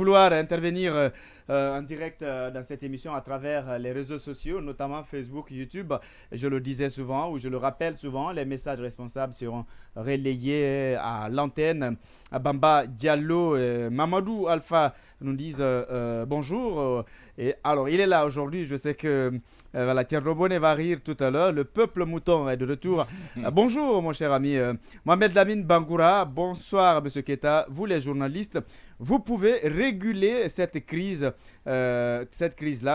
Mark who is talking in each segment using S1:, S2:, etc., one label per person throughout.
S1: vouloir intervenir en direct dans cette émission à travers les réseaux sociaux, notamment Facebook, YouTube. Je le disais souvent ou je le rappelle souvent, les messages responsables seront relayés à l'antenne. Bamba Diallo et Mamadou Alpha nous disent bonjour. Et alors, il est là aujourd'hui. Je sais que voilà, Thierry Bonnet va rire tout à l'heure. Le peuple mouton est de retour. Bonjour, mon cher ami. Mohamed Lamine Bangoura, bonsoir, monsieur Keta. Vous, les journalistes, vous pouvez réguler cette crise-là,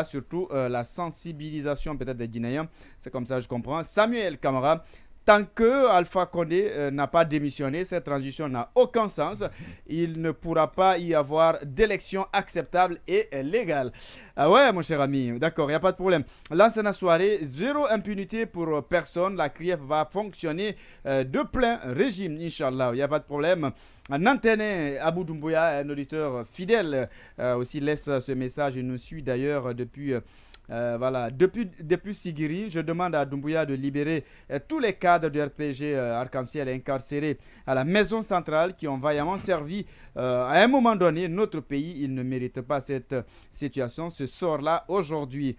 S1: surtout la sensibilisation peut-être des Guinéens. C'est comme ça, je comprends. Samuel Camara. Tant que Alpha Condé n'a pas démissionné, cette transition n'a aucun sens. Il ne pourra pas y avoir d'élection acceptable et légale. Ah ouais, mon cher ami, d'accord, il n'y a pas de problème. L'ancienne soirée, zéro impunité pour personne. La CRIEF va fonctionner de plein régime, Inch'Allah, il n'y a pas de problème. Nantene Abou Doumbouya, un auditeur fidèle, aussi laisse ce message. Il nous suit d'ailleurs depuis... depuis Sigiri, je demande à Doumbouya de libérer tous les cadres du RPG Arc-en-Ciel incarcérés à la maison centrale qui ont vaillamment servi à un moment donné notre pays. Ils ne méritent pas cette situation, ce sort-là aujourd'hui.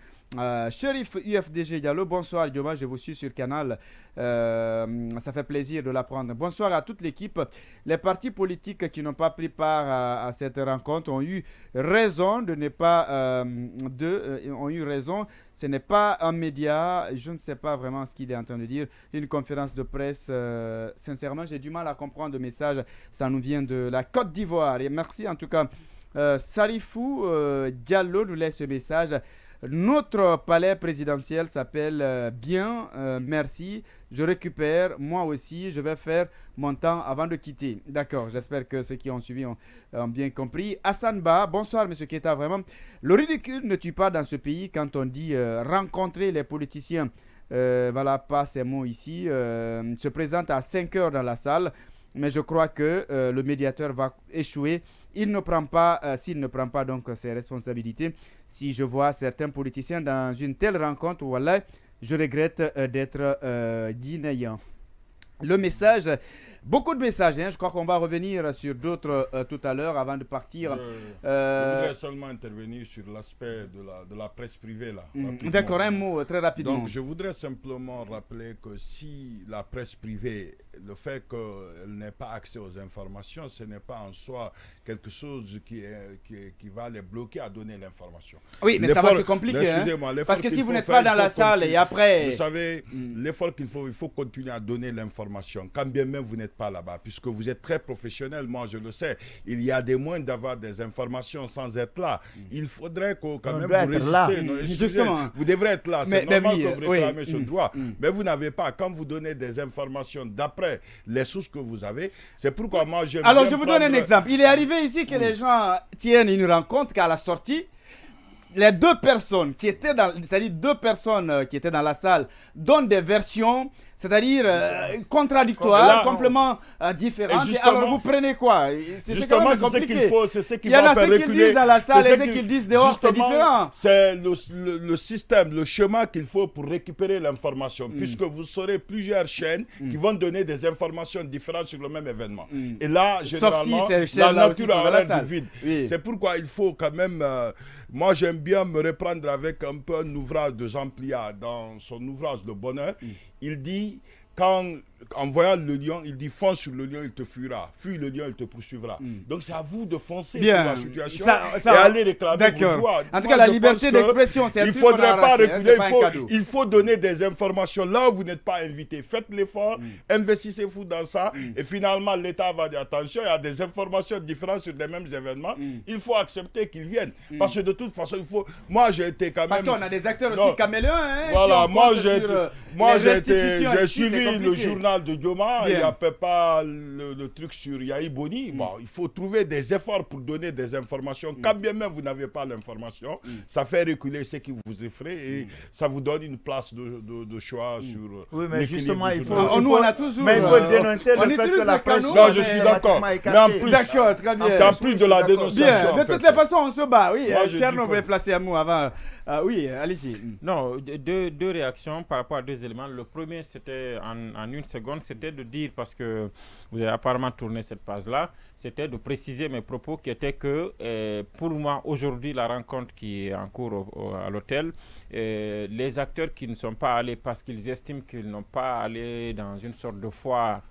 S1: Shérif UFDG Diallo, bonsoir Dioma, je vous suis sur Canal, ça fait plaisir de l'apprendre. Bonsoir à toute l'équipe. Les partis politiques qui n'ont pas pris part à cette rencontre ont eu raison de ne pas ont eu raison. Ce n'est pas un média, je ne sais pas vraiment ce qu'il est en train de dire, une conférence de presse. Sincèrement, j'ai du mal à comprendre le message. Ça nous vient de la Côte d'Ivoire. Et merci en tout cas. Sarifou Diallo nous laisse ce message. Notre palais présidentiel s'appelle bien, merci. Je récupère, moi aussi, je vais faire mon temps avant de quitter. D'accord, j'espère que ceux qui ont suivi ont bien compris. Hassan Ba, bonsoir monsieur Keta, vraiment. Le ridicule ne tue pas dans ce pays quand on dit rencontrer les politiciens. Voilà, pas ces mots ici. Se présente à 5 heures dans la salle. Mais je crois que le médiateur va échouer. S'il ne prend pas donc ses responsabilités. Si je vois certains politiciens dans une telle rencontre, voilà, je regrette d'être guinéen. Le message, beaucoup de messages, hein. Je crois qu'on va revenir sur d'autres tout à l'heure avant de partir.
S2: Je voudrais seulement intervenir sur l'aspect de la presse privée là.
S1: D'accord, un mot très rapidement.
S2: Donc je voudrais simplement rappeler que si la presse privée, le fait qu'elle n'ait pas accès aux informations, ce n'est pas en soi quelque chose qui va les bloquer à donner l'information.
S1: Oui, mais ça va se compliquer. Hein, parce que si vous n'êtes pas dans la salle et après...
S2: Vous savez, l'effort il faut continuer à donner l'information. Quand bien même vous n'êtes pas là-bas, puisque vous êtes très professionnel, moi je le sais, il y a des moyens d'avoir des informations sans être là. Il faudrait quand même vous résister.
S1: Justement.
S2: Vous devrez être là, c'est normal que vous réclamez ce droit. Mais vous n'avez pas, quand vous donnez des informations d'après les sources que vous avez, c'est pourquoi moi j'aime bien.
S1: Alors je vous donne un exemple. Il est arrivé ici que les gens tiennent une rencontre qu'à la sortie, les deux personnes qui étaient qui étaient dans la salle donnent des versions, c'est-à-dire contradictoires, complètement différentes. Alors vous prenez quoi?
S2: Justement, c'est ce qu'il faut, c'est ce qui
S1: va faire
S2: reculer.
S1: Il y en a ceux qui disent dans la salle et ceux qui disent dehors, c'est différent.
S2: C'est le système, le chemin qu'il faut pour récupérer l'information, puisque vous saurez plusieurs chaînes qui vont donner des informations différentes sur le même événement. Et là, généralement, la nature a l'air du vide. Oui. C'est pourquoi il faut quand même... moi, j'aime bien me reprendre avec un peu un ouvrage de Jean Pliat dans son ouvrage Le Bonheur. Il dit, en voyant le lion, il dit fonce sur le lion, il te fuira. Fuis le lion, il te poursuivra. Donc c'est à vous de foncer sur la situation et aller réclamer vos droits.
S1: En tout cas, la liberté d'expression, c'est un truc
S2: il ne faudrait pas reculer, il faut donner des informations là où vous n'êtes pas invité. Faites l'effort, investissez-vous dans ça et finalement l'État va dire attention, il y a des informations différentes sur les mêmes événements. Il faut accepter qu'ils viennent. Parce que de toute façon, il faut... Moi, j'ai été quand même...
S1: Parce qu'on a des acteurs aussi caméléons.
S2: Voilà, moi, j'ai suivi le journal de Dioma, il n'y a pas le truc sur Yahi Boni. Bon, il faut trouver des efforts pour donner des informations. Quand bien même vous n'avez pas l'information, ça fait reculer ce qui vous effraie et ça vous donne une place de choix sur.
S3: Oui, mais justement, il faut.
S1: Nous, on a toujours.
S3: Mais il faut dénoncer le fait que la presse.
S2: Non, je suis d'accord. Mais en plus,
S1: d'accord, très bien.
S2: C'est en plus de la dénonciation.
S1: Bien, de toutes les façons, on se bat. Oui, Tcherno voulait placer un mot avant. Oui, allez-y.
S4: Non, deux réactions par rapport à deux éléments. Le premier, c'était en une seconde. secondes, c'était de dire, parce que vous avez apparemment tourné cette page-là, c'était de préciser mes propos qui étaient que, pour moi, aujourd'hui, la rencontre qui est en cours à l'hôtel, les acteurs qui ne sont pas allés parce qu'ils estiment qu'ils n'ont pas allé dans une sorte de foire,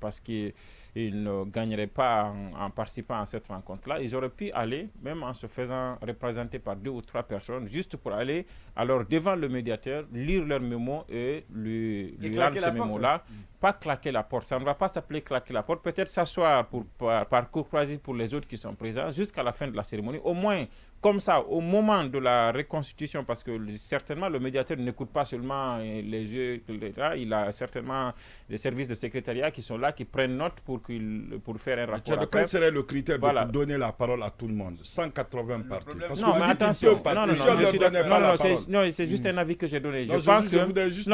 S4: parce qu'ils ne gagneraient pas en participant à cette rencontre-là, ils auraient pu aller, même en se faisant représenter par 2 ou 3 personnes, juste pour aller alors devant le médiateur, lire leur mémo et lui rendre ce mémo-là. Pas claquer la porte. Ça ne va pas s'appeler claquer la porte. Peut-être s'asseoir par courtoisie pour les autres qui sont présents jusqu'à la fin de la cérémonie. Au moins, comme ça, au moment de la reconstitution, parce que certainement le médiateur n'écoute pas seulement les yeux, il a certainement des services de secrétariat qui sont là, qui prennent note pour faire un rapport.
S2: Quel serait le critère de donner la parole à tout le monde? 180 parties.
S4: Non, mais attention. Non, c'est juste un avis que j'ai donné. Je pense que...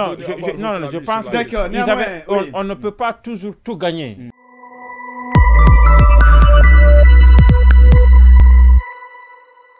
S4: Non, je pense que... On ne peut pas toujours tout gagner.